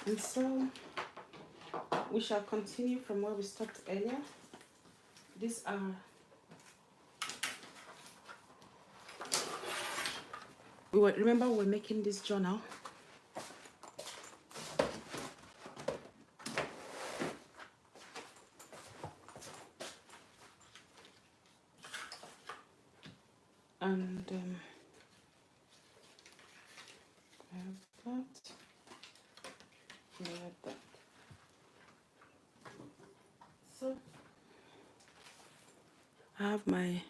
And so we shall continue from where we stopped earlier. These are remember we're making this journal. And I have that. I have that. So I have my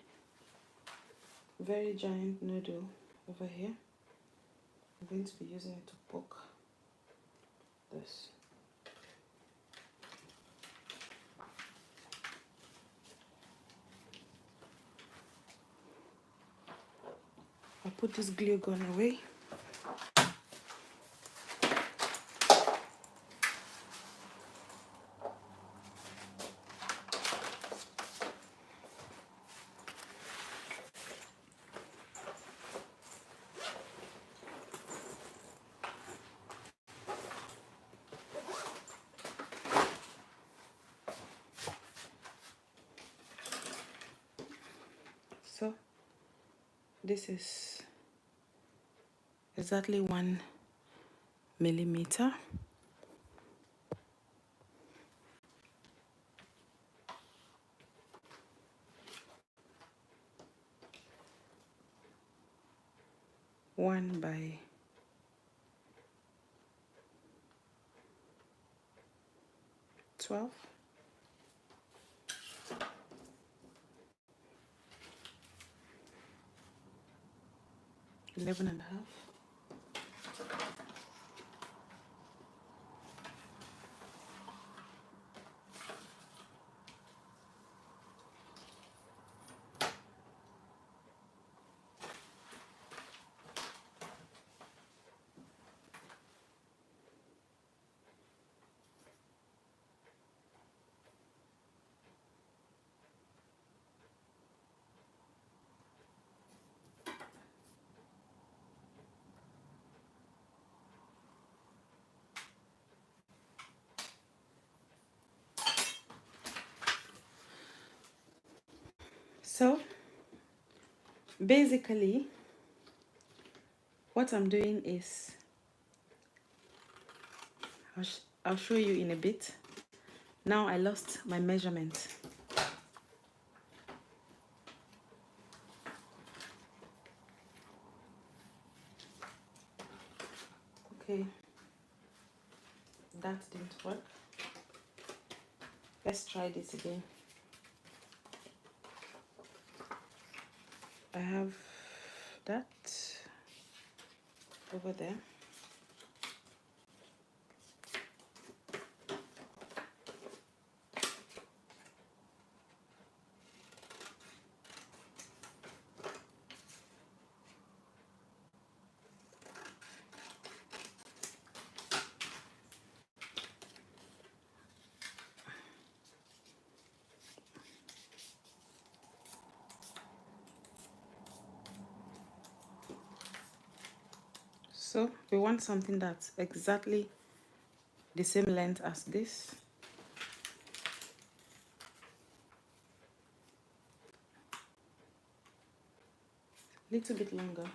very giant noodle over here. I'm going to be using it to poke this. I'll put this glue gun away. So this is exactly 1 millimeter. One by 12. 11 and a half. So basically what I'm doing is I'll show you in a bit. Now I lost my measurement. Okay, that didn't work. Let's try this again. I have that over there. So we want something that's exactly the same length as this. Little bit longer.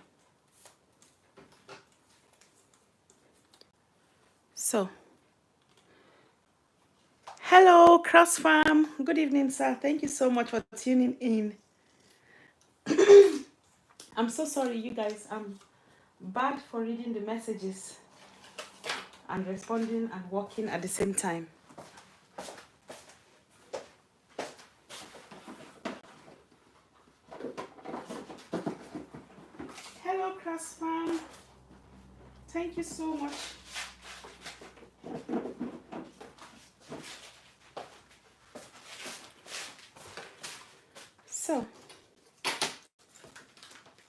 So, hello Cross Farm. Good evening, sir. Thank you so much for tuning in. I'm so sorry, you guys. I'm bad for reading the messages and responding and working at the same time. Hello, Cross Farm. Thank you so much. So,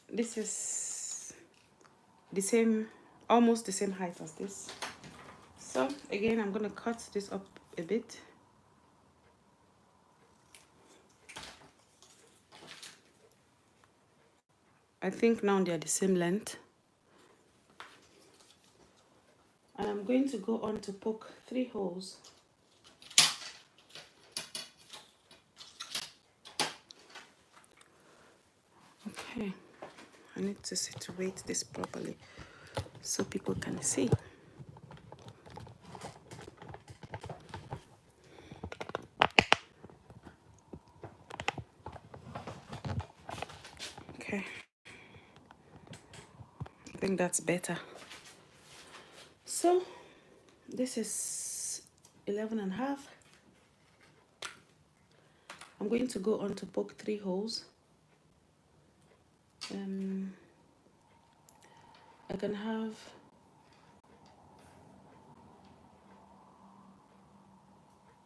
this is the same, almost the same height as this. So, again, I'm going to cut this up a bit. I think now they are the same length. And I'm going to go on to poke 3 holes. Okay, I need to situate this properly so people can see. Okay, I think that's better. So this is 11.5. I'm going to go on to poke 3 holes. I can have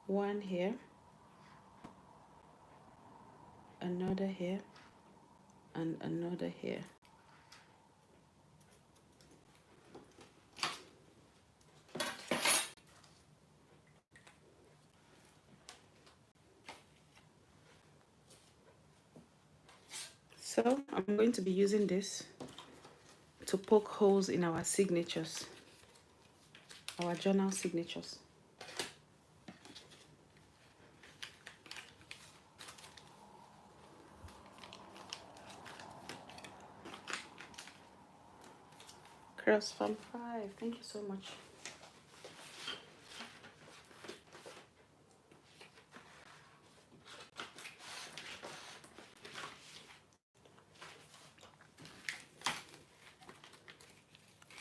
one here, another here, and another here. So I'm going to be using this to poke holes in our signatures, our journal signatures. Cross from 5, thank you so much.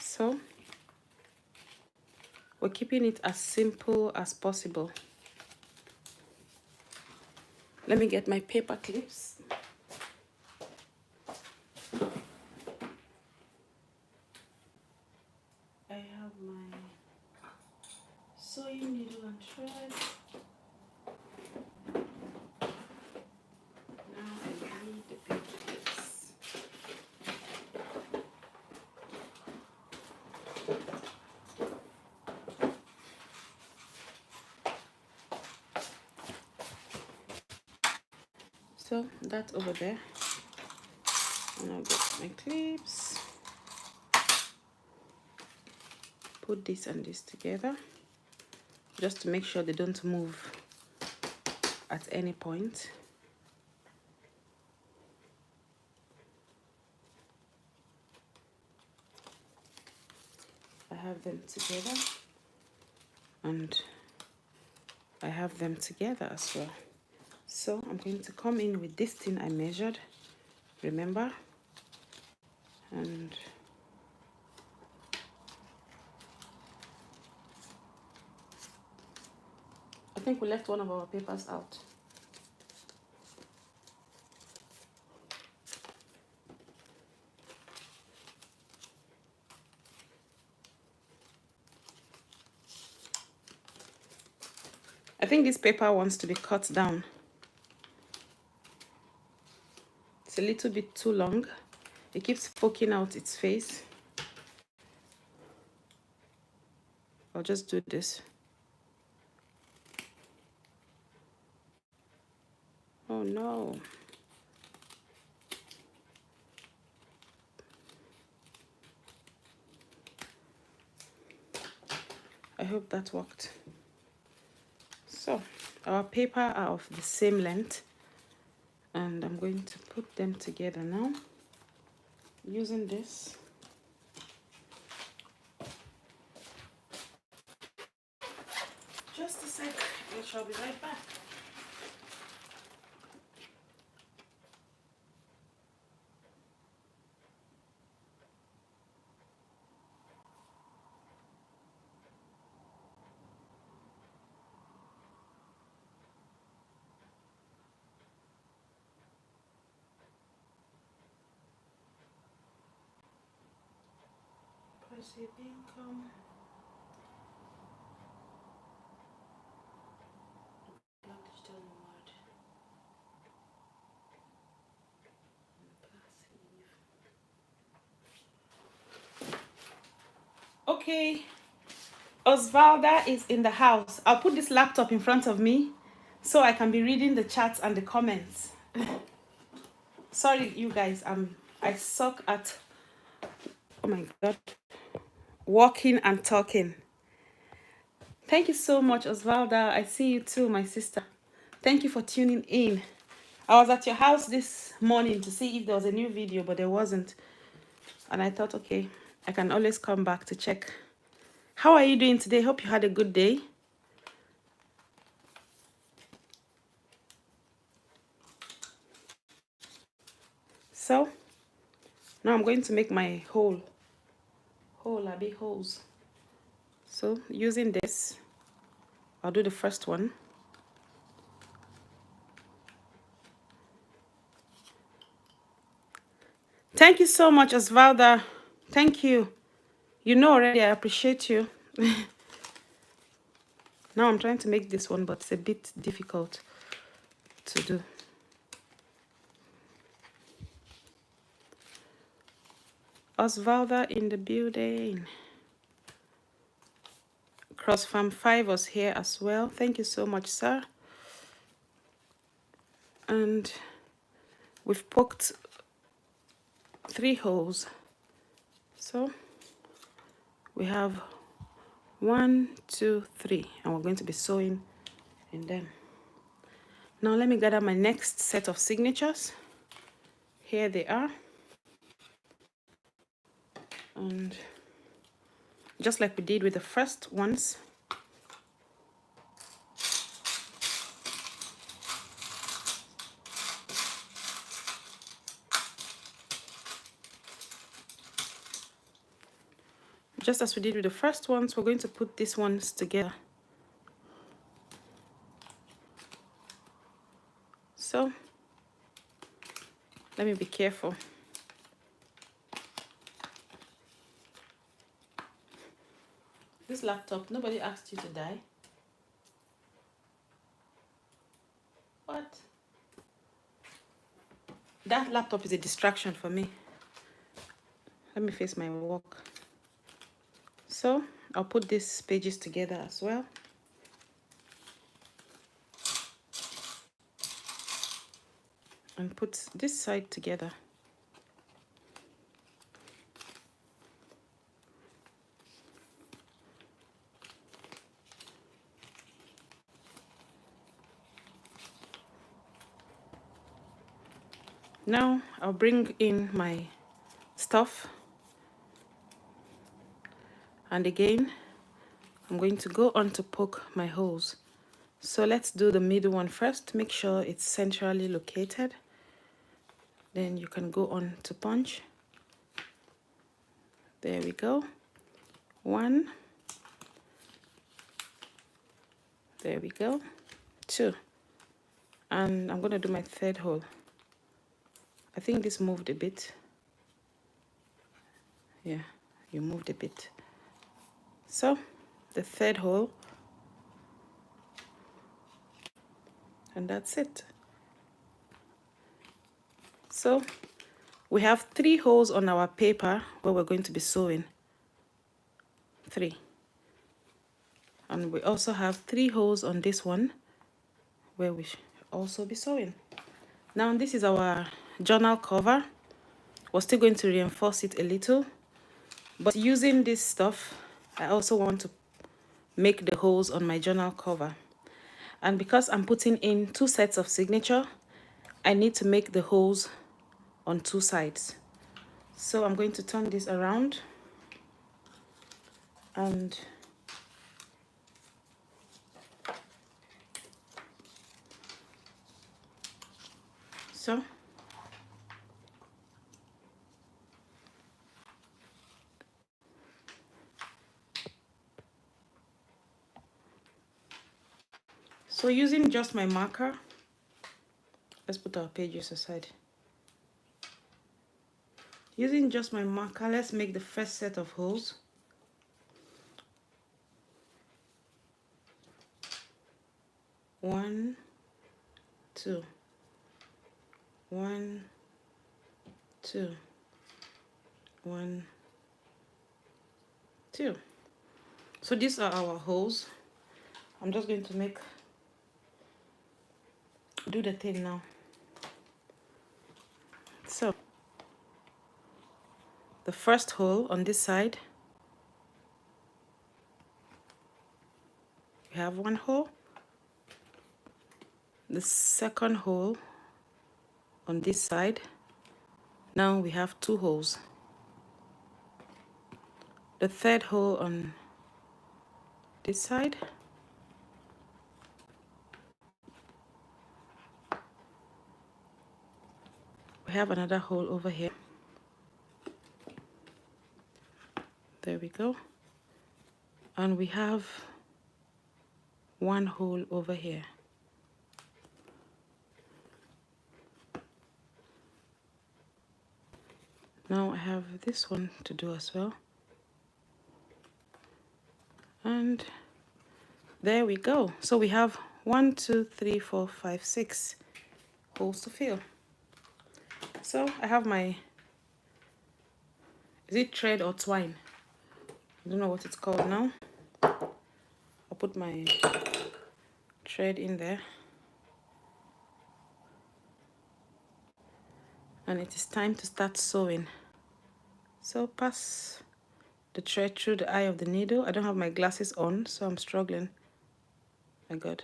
So we're keeping it as simple as possible. Let me get my paper clips. I have my sewing needle and thread. Now I need the paper clips. So that's over there. And I'll get my clips. Put this and this together just to make sure they don't move at any point. I have them together and I have them together as well. So I'm going to come in with this thing I measured, remember, and I think we left one of our papers out. I think this paper wants to be cut down. It's a little bit too long. It keeps poking out its face. I'll just do this. Oh no. I hope that worked. So our paper are of the same length and I'm going to put them together now using this. Just a sec, I shall be right back. Passive income. Digital nomad. Okay, Osvalda is in the house. I'll put this laptop in front of me so I can be reading the chats and the comments. Sorry, you guys, I suck at, oh my God, walking and talking. Thank you so much, Osvalda. I see you too, my sister. Thank you for tuning in. I was at your house this morning to see if there was a new video, but there wasn't. And I thought, okay, I can always come back to check. How are you doing today? Hope you had a good day. So, now I'm going to make my holes. So, using this, I'll do the first one. Thank you so much, Osvalda. Thank you. You know already, I appreciate you. Now I'm trying to make this one, but it's a bit difficult to do. Osvalda in the building. Cross Farm 5 was here as well. Thank you so much, sir. And we've poked 3 holes. So we have 1, 2, 3, and we're going to be sewing in them. Now let me gather my next set of signatures. Here they are. And just like we did with the first ones, just as we did with the first ones, we're going to put these ones together. So let me be careful. This laptop, nobody asked you to die. What? That laptop is a distraction for me. Let me face my work. So I'll put these pages together as well. And put this side together. Now I'll bring in my stuff. And again, I'm going to go on to poke my holes. So let's do the middle one first. Make sure it's centrally located. Then you can go on to punch. There we go. 1. There we go. 2. And I'm going to do my 3rd hole. I think this moved a bit. Yeah, you moved a bit. So the 3rd hole. And that's it. So we have 3 holes on our paper where we're going to be sewing. 3. And we also have 3 holes on this one where we should also be sewing. Now this is our journal cover. We're still going to reinforce it a little, but using this stuff, I also want to make the holes on my journal cover. And because I'm putting in 2 sets of signature, I need to make the holes on 2 sides. So I'm going to turn this around and so using just my marker, let's put our pages aside. Using just my marker, let's make the first set of holes. One, 2. 1, 2. 1, 2. So these are our holes. I'm just going to do the thing now. So the first hole on this side, have one hole. The second hole on this side. Now we have 2 holes. The third hole on this side. We have another hole over here. There we go. And we have 1 hole over here. Now I have this one to do as well. And there we go. So we have 1, 2, 3, 4, 5, 6 holes to fill. So I have my, is it thread or twine? I don't know what it's called now. I'll put my thread in there. And it is time to start sewing. So pass the thread through the eye of the needle. I don't have my glasses on, so I'm struggling. My God.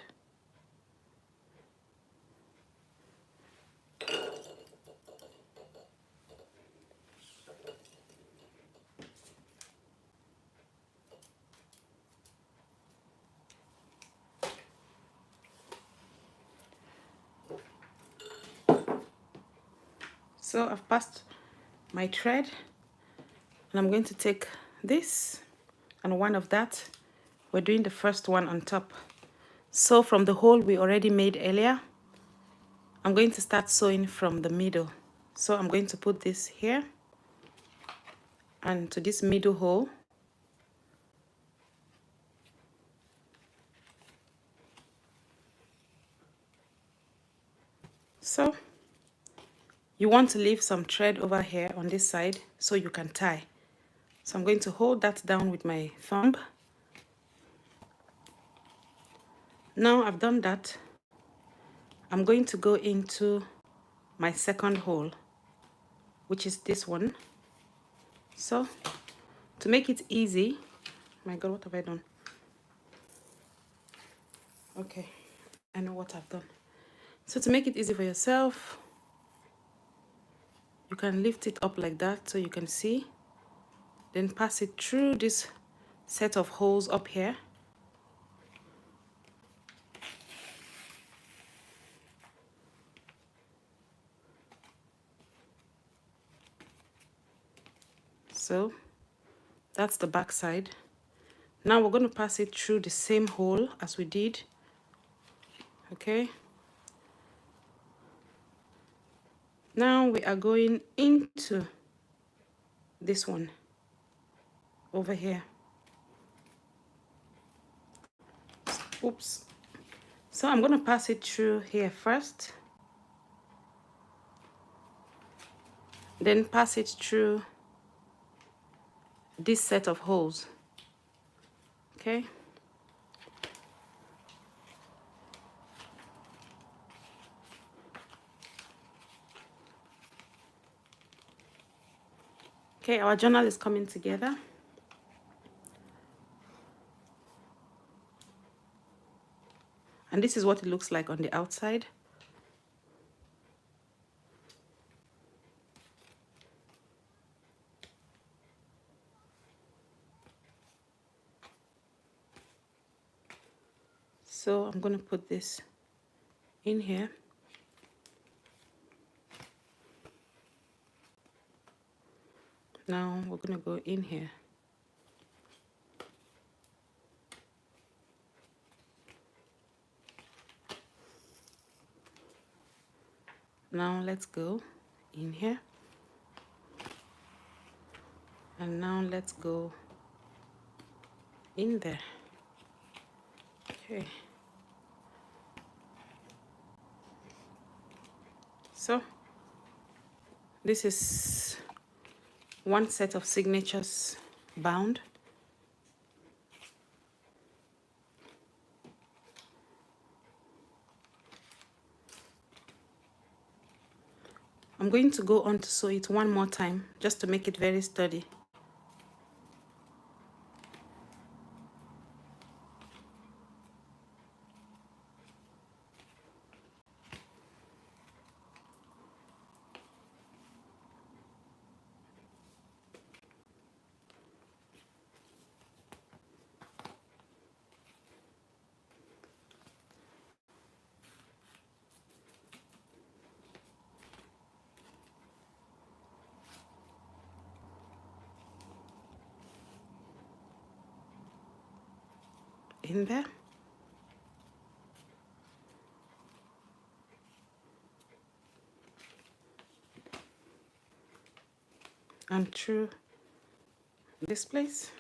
So I've passed my thread, and I'm going to take this and one of that. We're doing the first one on top. So from the hole we already made earlier, I'm going to start sewing from the middle. So I'm going to put this here and to this middle hole. So you want to leave some thread over here on this side so you can tie. So I'm going to hold that down with my thumb. Now I've done that, I'm going to go into my second hole, which is this one. So to make it easy, my God, what have I done? Okay, I know what I've done. So to make it easy for yourself, you can lift it up like that so you can see. Then pass it through this set of holes up here. So that's the back side. Now we're going to pass it through the same hole as we did. Okay. Now we are going into this one over here. Oops. So I'm going to pass it through here first. Then pass it through this set of holes. Okay. Okay, our journal is coming together. And this is what it looks like on the outside. So I'm going to put this in here. Now we're going to go in here. Now let's go in here. And now let's go in there. Okay. So this is one set of signatures bound. I'm going to go on to sew it one more time just to make it very sturdy. in there. And through this place.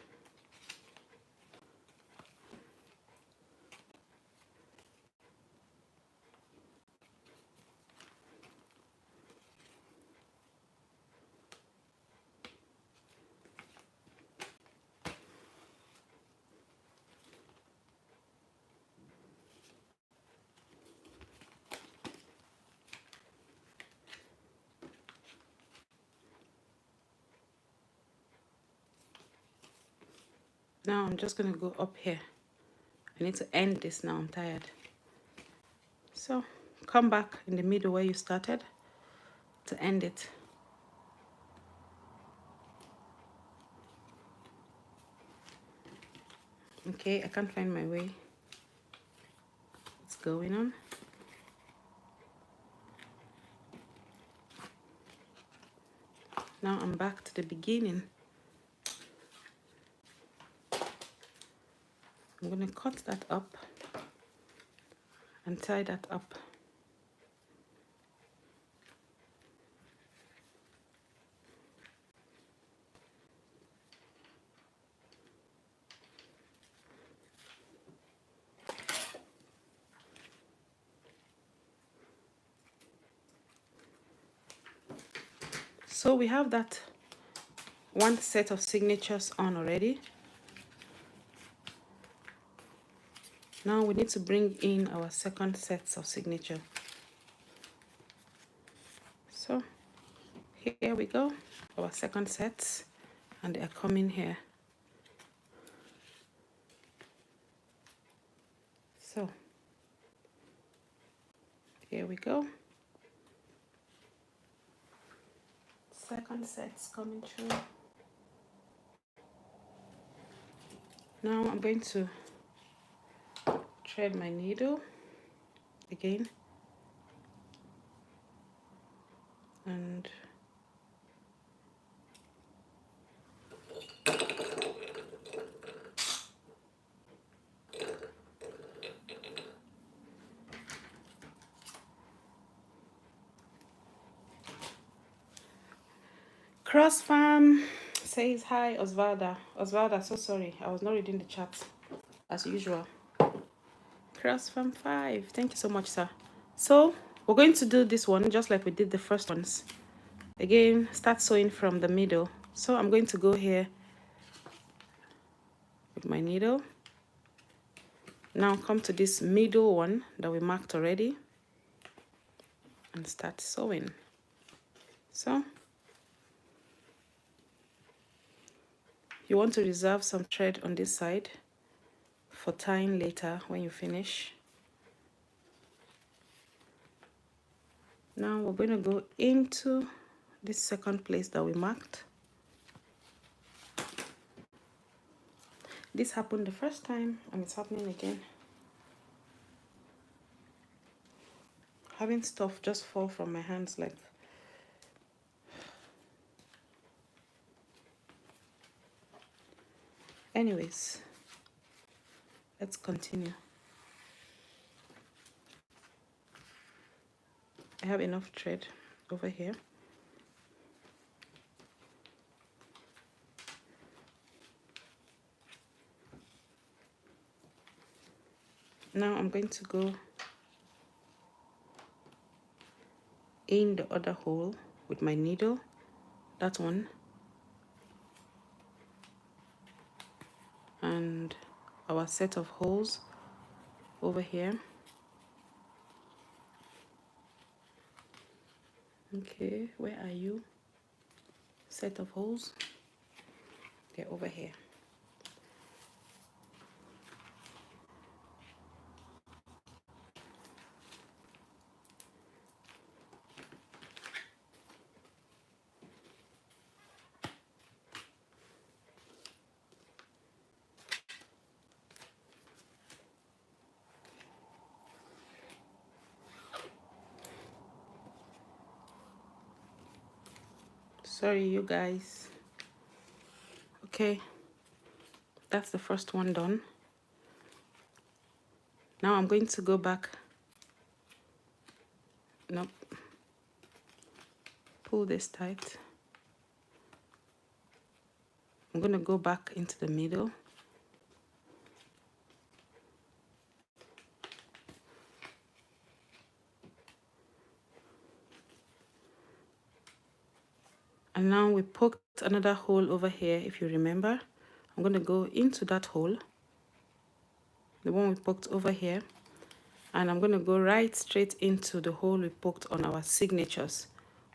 Now I'm just going to go up here. I need to end this now, I'm tired. So come back in the middle where you started to end it. Okay, I can't find my way. What's going on? Now I'm back to the beginning. I'm going to cut that up and tie that up. So we have that one set of signatures on already. Now we need to bring in our second sets of signature. So here we go, our second sets, and they are coming here. So here we go. Second set's coming through. Now I'm going to thread my needle again and Cross Farm says hi, Osvalda. Osvalda, so sorry, I was not reading the chat as usual. Cross Farm 5, thank you so much, sir. So we're going to do this one just like we did the first ones. Again, start sewing from the middle. So I'm going to go here with my needle. Now come to this middle one that we marked already and start sewing. So you want to reserve some thread on this side for tying later when you finish. Now we're going to go into this second place that we marked. This happened the first time and it's happening again. Having stuff just fall from my hands like. Anyways, let's continue. I have enough thread over here. Now I'm going to go in the other hole with my needle, that one, and our set of holes over here. Okay, where are you? Set of holes. They're over here. Sorry, you guys. Okay, that's the first one done. Now I'm going to go back. Nope. Pull this tight. I'm going to go back into the middle. And now we poked another hole over here, if you remember. I'm going to go into that hole, the one we poked over here, and I'm going to go right straight into the hole we poked on our signatures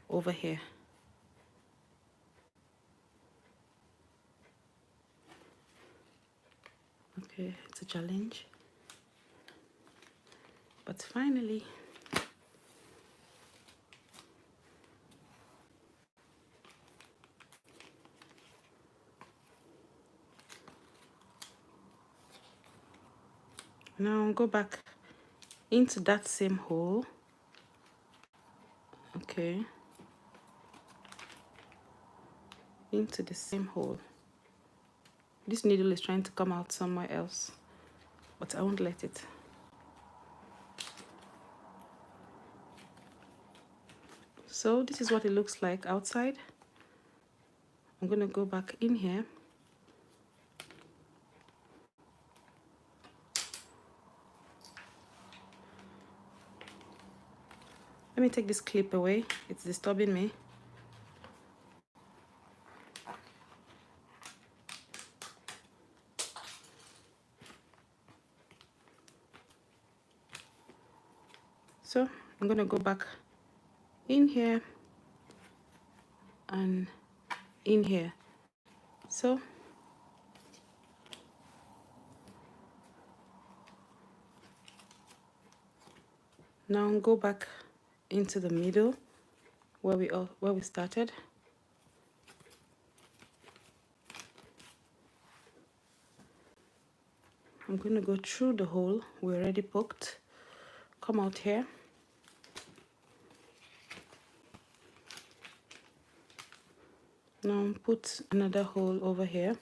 over here. Okay, it's a challenge. But finally, now go back into that same hole. Okay, into the same hole. This needle is trying to come out somewhere else, but I won't let it. So this is what it looks like outside. I'm going to go back in here. Let me take this clip away. It's disturbing me. So I'm going to go back in here and in here. So now go back into the middle where we started. I'm going to go through the hole we already poked. Come out here. Now put another hole over here.